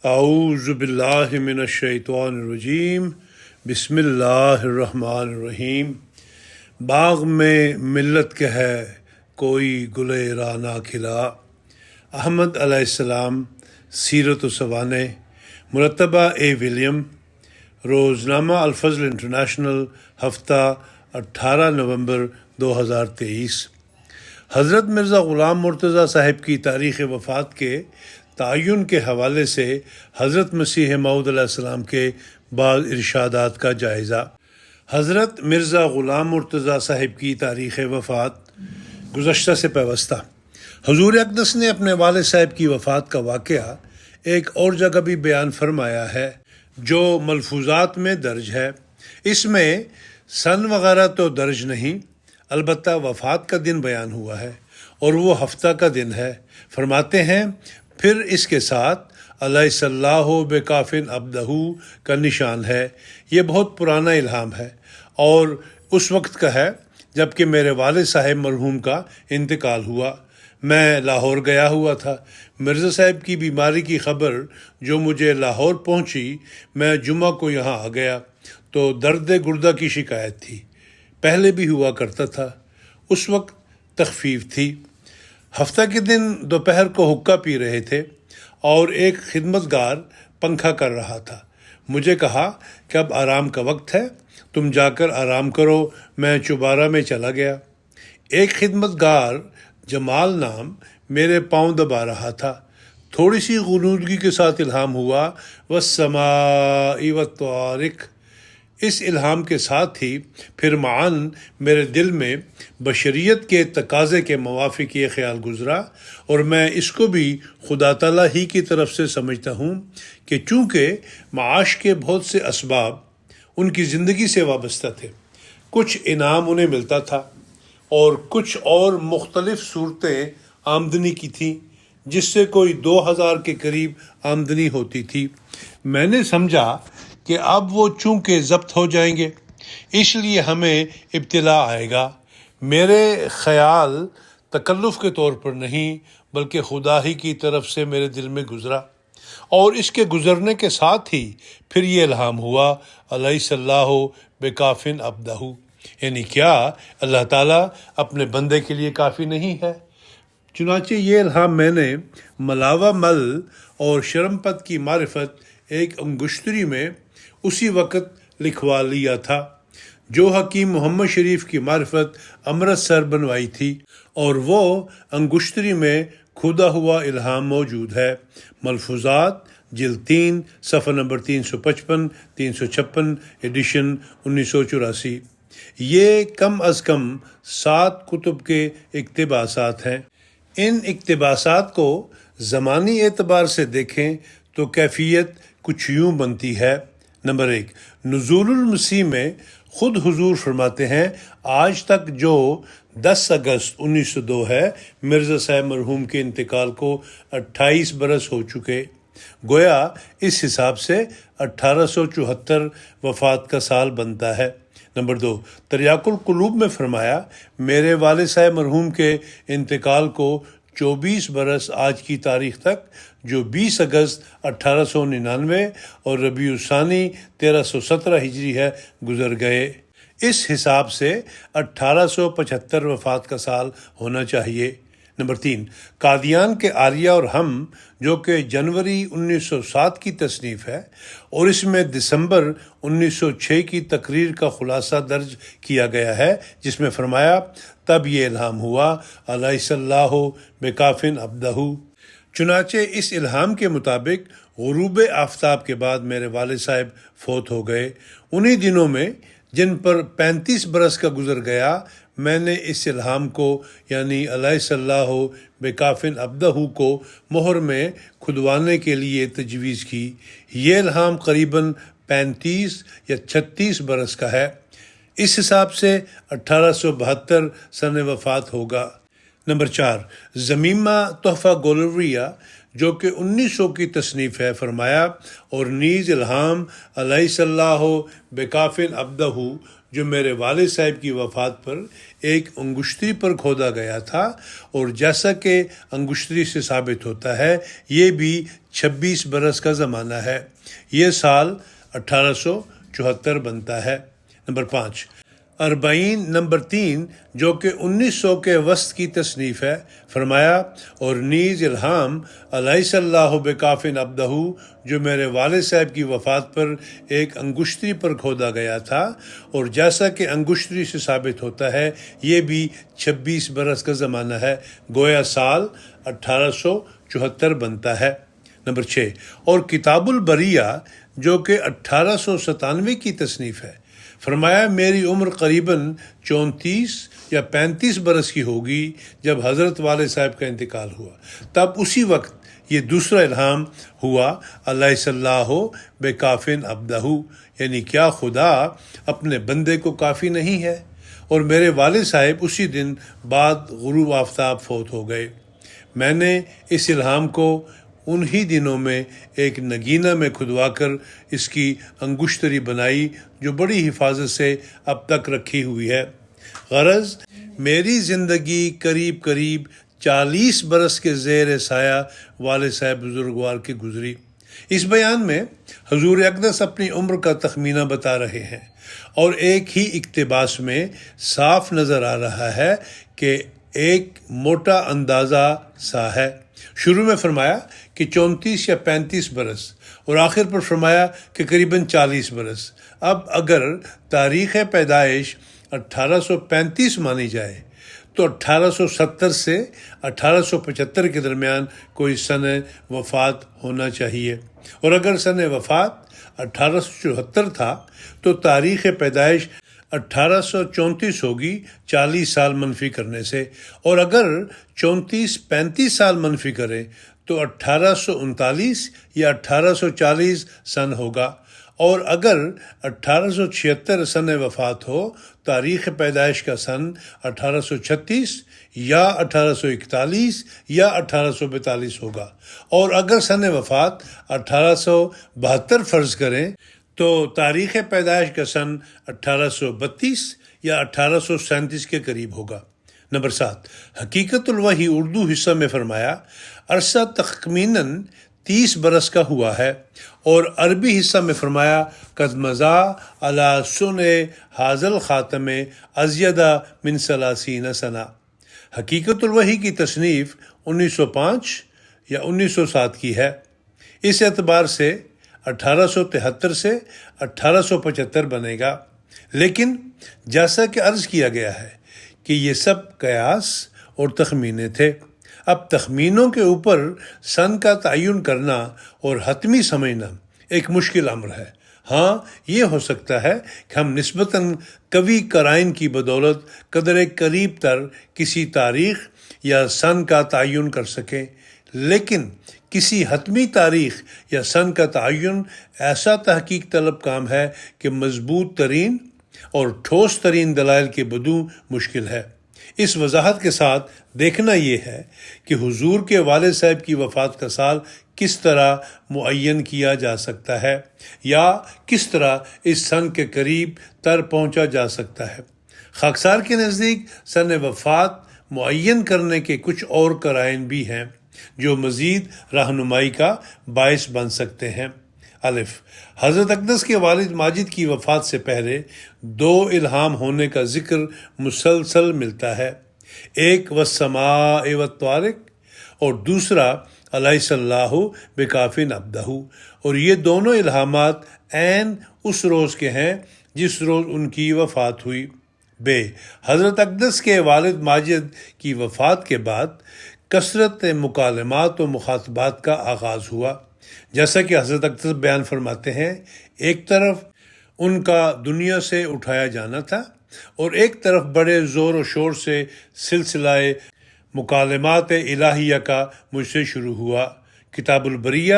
اعوذ باللہ من الشیطان الرجیم بسم اللہ الرحمن الرحیم۔ باغ میں ملت کے ہے کوئی گلے رانا کھلا۔ احمد علیہ السلام، سیرت و سوانح، مرتبہ اے ولیم، روزنامہ الفضل انٹرنیشنل، ہفتہ 18 نومبر 2023۔ حضرت مرزا غلام مرتضیٰ صاحب کی تاریخ وفات کے تعین کے حوالے سے حضرت مسیح موعود علیہ السلام کے بعض ارشادات کا جائزہ۔ حضرت مرزا غلام مرتضیٰ صاحب کی تاریخ وفات گزشتہ سے پیوستہ۔ حضور اقدس نے اپنے والد صاحب کی وفات کا واقعہ ایک اور جگہ بھی بیان فرمایا ہے جو ملفوظات میں درج ہے۔ اس میں سن وغیرہ تو درج نہیں، البتہ وفات کا دن بیان ہوا ہے اور وہ ہفتہ کا دن ہے۔ فرماتے ہیں پھر اس کے ساتھ علیہ اللہ بکافن عبدہ کا نشان ہے۔ یہ بہت پرانا الہام ہے اور اس وقت کا ہے جب کہ میرے والد صاحب مرحوم کا انتقال ہوا۔ میں لاہور گیا ہوا تھا۔ مرزا صاحب کی بیماری کی خبر جو مجھے لاہور پہنچی، میں جمعہ کو یہاں آ گیا تو درد گردہ کی شکایت تھی، پہلے بھی ہوا کرتا تھا، اس وقت تخفیف تھی۔ ہفتہ کے دن دوپہر کو حقہ پی رہے تھے اور ایک خدمتگار پنکھا کر رہا تھا۔ مجھے کہا کہ اب آرام کا وقت ہے، تم جا کر آرام کرو۔ میں چوبارہ میں چلا گیا۔ ایک خدمتگار جمال نام میرے پاؤں دبا رہا تھا۔ تھوڑی سی غنودگی کے ساتھ الہام ہوا والسماء والطارق۔ اس الہام کے ساتھ ہی پھر معاً میرے دل میں بشریت کے تقاضے کے موافق یہ خیال گزرا، اور میں اس کو بھی خدا تعالیٰ ہی کی طرف سے سمجھتا ہوں کہ چونکہ معاش کے بہت سے اسباب ان کی زندگی سے وابستہ تھے، کچھ انعام انہیں ملتا تھا اور کچھ اور مختلف صورتیں آمدنی کی تھیں جس سے کوئی 2000 کے قریب آمدنی ہوتی تھی۔ میں نے سمجھا کہ اب وہ چونکہ ضبط ہو جائیں گے، اس لیے ہمیں ابتلا آئے گا۔ میرے خیال تکلف کے طور پر نہیں بلکہ خدا ہی کی طرف سے میرے دل میں گزرا، اور اس کے گزرنے کے ساتھ ہی پھر یہ الہام ہوا علیہ اللہ بکافن عبدہ، یعنی کیا اللہ تعالیٰ اپنے بندے کے لیے کافی نہیں ہے؟ چنانچہ یہ الہام میں نے ملاوہ مل اور شرمپت کی معرفت ایک انگشتری میں اسی وقت لکھوا لیا تھا جو حکیم محمد شریف کی معرفت امرتسر بنوائی تھی، اور وہ انگشتری میں کھودا ہوا الہام موجود ہے۔ ملفوظات جلد 3 صفحہ نمبر 355 356 ایڈیشن 1984۔ یہ کم از کم 7 کتب کے اقتباسات ہیں۔ ان اقتباسات کو زمانی اعتبار سے دیکھیں تو کیفیت کچھ یوں بنتی ہے۔ نمبر 1، نزول المسیح میں خود حضور فرماتے ہیں آج تک جو 10 اگست 1902 ہے، مرزا صاحب مرحوم کے انتقال کو 28 برس ہو چکے، گویا اس حساب سے 1874 وفات کا سال بنتا ہے۔ نمبر 2، تریاق القلوب میں فرمایا میرے والد صاحب مرحوم کے انتقال کو 24 برس آج کی تاریخ تک، جو 20 اگست 1899 اور ربیع الثانی 1317 ہجری ہے، گزر گئے۔ اس حساب سے 1875 وفات کا سال ہونا چاہیے۔ نمبر 3، قادیان کے آریہ اور ہم، جو کہ جنوری 1907 کی تصنیف ہے اور اس میں دسمبر 1906 کی تقریر کا خلاصہ درج کیا گیا ہے، جس میں فرمایا تب یہ الہام ہوا علیہ اللہ بکافن عبدہ۔ چنانچہ اس الہام کے مطابق غروب آفتاب کے بعد میرے والد صاحب فوت ہو گئے۔ انہی دنوں میں جن پر 35 برس کا گزر گیا، میں نے اس الہام کو یعنی علیہ اللہ بکافن عبدہ کو مہر میں کھدوانے کے لیے تجویز کی۔ یہ الہام قریباً 35 یا 36 برس کا ہے۔ اس حساب سے 1872 سن وفات ہوگا۔ نمبر 4، زمیمہ تحفہ گولریہ، جو کہ 1900 کی تصنیف ہے، فرمایا اور نیز الہام علیہ اللہ بکافن عبدہ جو میرے والد صاحب کی وفات پر ایک انگشتری پر کھودا گیا تھا، اور جیسا کہ انگشتری سے ثابت ہوتا ہے یہ بھی 26 برس کا زمانہ ہے۔ یہ سال 1874 بنتا ہے۔ نمبر 5، اربعین نمبر 3 جو کہ 1900 کے وسط کی تصنیف ہے، فرمایا اور نیز الہام علیہ اللہ بکافن عبدہ جو میرے والد صاحب کی وفات پر ایک انگشتری پر کھودا گیا تھا، اور جیسا کہ انگشتری سے ثابت ہوتا ہے یہ بھی 26 برس کا زمانہ ہے، گویا سال 1874 بنتا ہے۔ نمبر 6، اور کتاب البریہ جو کہ 1897 کی تصنیف ہے، فرمایا میری عمر قریباً 34 یا 35 برس کی ہوگی جب حضرت والد صاحب کا انتقال ہوا، تب اسی وقت یہ دوسرا الہام ہوا علیہ اللہ بے کافن عبدہ، یعنی کیا خدا اپنے بندے کو کافی نہیں ہے؟ اور میرے والد صاحب اسی دن بعد غروب آفتاب فوت ہو گئے۔ میں نے اس الہام کو انہی دنوں میں ایک نگینہ میں کھدوا کر اس کی انگشتری بنائی جو بڑی حفاظت سے اب تک رکھی ہوئی ہے۔ غرض میری زندگی قریب 40 برس کے زیر سایہ والد صاحب بزرگوار کے گزری۔ اس بیان میں حضور اقدس اپنی عمر کا تخمینہ بتا رہے ہیں، اور ایک ہی اقتباس میں صاف نظر آ رہا ہے کہ ایک موٹا اندازہ سا ہے۔ شروع میں فرمایا کہ 34 یا 35 برس، اور آخر پر فرمایا کہ قریباً 40 برس۔ اب اگر تاریخ پیدائش 1835 مانی جائے تو 1870 سے 1875 کے درمیان کوئی سن وفات ہونا چاہیے، اور اگر سن وفات 1874 تھا تو تاریخ پیدائش 1834 ہوگی 40 سال منفی کرنے سے، اور اگر 34-35 سال منفی کریں تو 1839 یا 1840 سن ہوگا، اور اگر 1876 سن وفات ہو تاریخ پیدائش کا سن 1836 یا 1841 یا 1842 ہوگا، اور اگر سن وفات 1872 فرض کریں تو تاریخ پیدائش کا سن 1832 یا 1837 کے قریب ہوگا۔ نمبر 7، حقیقت الوحی اردو حصہ میں فرمایا عرصہ تخمیناً 30 برس کا ہوا ہے، اور عربی حصہ میں فرمایا قد مضى على سن حاضل خاتم ازید من 30 سنہ۔ حقیقت الوحی کی تصنیف 1905 یا 1907 کی ہے۔ اس اعتبار سے 1873 سے 1875 بنے گا، لیکن جیسا کہ عرض کیا گیا ہے کہ یہ سب قیاس اور تخمینے تھے۔ اب تخمینوں کے اوپر سن کا تعین کرنا اور حتمی سمجھنا ایک مشکل امر ہے۔ ہاں، یہ ہو سکتا ہے کہ ہم نسبتاً قوی قرائن کی بدولت قدر قریب تر کسی تاریخ یا سن کا تعین کر سکیں، لیکن کسی حتمی تاریخ یا سن کا تعین ایسا تحقیق طلب کام ہے کہ مضبوط ترین اور ٹھوس ترین دلائل کے بدوں مشکل ہے۔ اس وضاحت کے ساتھ دیکھنا یہ ہے کہ حضور کے والد صاحب کی وفات کا سال کس طرح معین کیا جا سکتا ہے، یا کس طرح اس سن کے قریب تر پہنچا جا سکتا ہے۔ خاکسار کے نزدیک سن وفات معین کرنے کے کچھ اور قرائن بھی ہیں جو مزید رہنمائی کا باعث بن سکتے ہیں۔ الف، حضرت اقدس کے والد ماجد کی وفات سے پہلے 2 الہام ہونے کا ذکر مسلسل ملتا ہے، ایک والسماء والطارق اور دوسرا علیہ اللہ بکافن عبدہ، اور یہ دونوں الہامات عین اس روز کے ہیں جس روز ان کی وفات ہوئی۔ بے، حضرت اقدس کے والد ماجد کی وفات کے بعد کثرت مکالمات و مخاطبات کا آغاز ہوا، جیسا کہ حضرت اقدس بیان فرماتے ہیں، ایک طرف ان کا دنیا سے اٹھایا جانا تھا، اور ایک طرف بڑے زور و شور سے سلسلہ مکالمات الہیہ کا مجھ سے شروع ہوا۔ کتاب البریہ،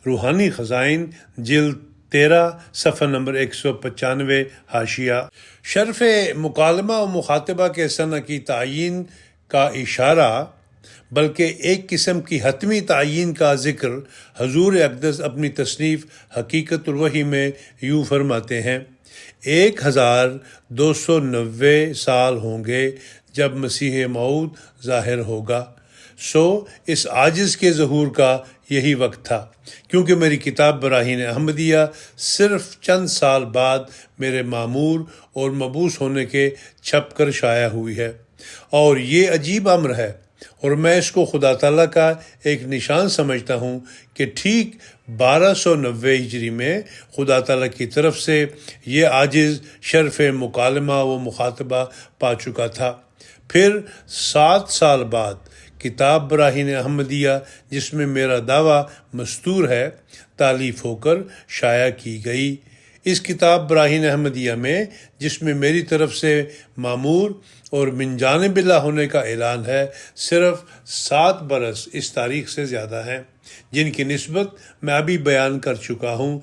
روحانی خزائن، جلد 13، صفحہ نمبر 195، حاشیہ۔ شرف مکالمہ و مخاطبہ کے سنہ کی تعین کا اشارہ بلکہ ایک قسم کی حتمی تعین کا ذکر حضور اقدس اپنی تصنیف حقیقت الوحی میں یوں فرماتے ہیں 1290 سال ہوں گے جب مسیح موعود ظاہر ہوگا۔ اس عاجز کے ظہور کا یہی وقت تھا، کیونکہ میری کتاب براہین احمدیہ صرف چند سال بعد میرے معمور اور مبعوث ہونے کے چھپ کر شائع ہوئی ہے، اور یہ عجیب امر ہے، اور میں اس کو خدا تعالیٰ کا ایک نشان سمجھتا ہوں کہ ٹھیک 1290 ہجری میں خدا تعالیٰ کی طرف سے یہ عاجز شرف مکالمہ و مخاطبہ پا چکا تھا۔ پھر 7 سال بعد کتاب براہین احمدیہ، جس میں میرا دعویٰ مستور ہے، تالیف ہو کر شائع کی گئی۔ اس کتاب براہین احمدیہ میں، جس میں میری طرف سے معمور اور من جانب اللہ ہونے کا اعلان ہے، صرف 7 برس اس تاریخ سے زیادہ ہیں، جن کی نسبت میں ابھی بیان کر چکا ہوں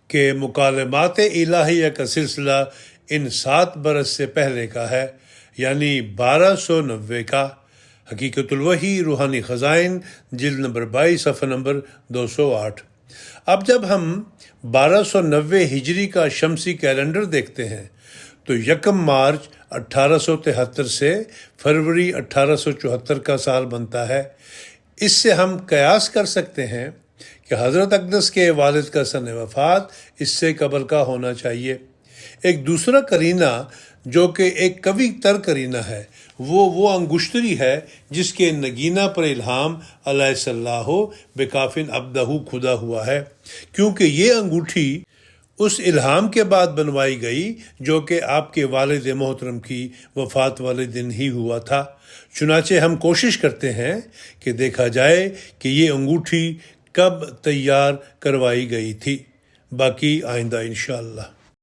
کہ مکالمات الہیہ کا سلسلہ ان 7 برس سے پہلے کا ہے، یعنی 1290 کا۔ حقیقت الوحی روحانی خزائن، جلد نمبر 22، صفحہ نمبر 208۔ اب جب ہم 1290 ہجری کا شمسی کیلنڈر دیکھتے ہیں تو 1 مارچ 1873 سے فروری 1874 کا سال بنتا ہے۔ اس سے ہم قیاس کر سکتے ہیں کہ حضرت اقدس کے والد کا سن وفات اس سے قبل کا ہونا چاہیے۔ ایک دوسرا قرینہ جو کہ ایک قوی تر قرینہ ہے، وہ انگشتری ہے جس کے نگینہ پر الہام علیہ صلاح بکافن عبدہ کھدا ہوا ہے، کیونکہ یہ انگوٹھی اس الہام کے بعد بنوائی گئی جو کہ آپ کے والد محترم کی وفات والے دن ہی ہوا تھا۔ چنانچہ ہم کوشش کرتے ہیں کہ دیکھا جائے کہ یہ انگوٹھی کب تیار کروائی گئی تھی، باقی آئندہ انشاءاللہ۔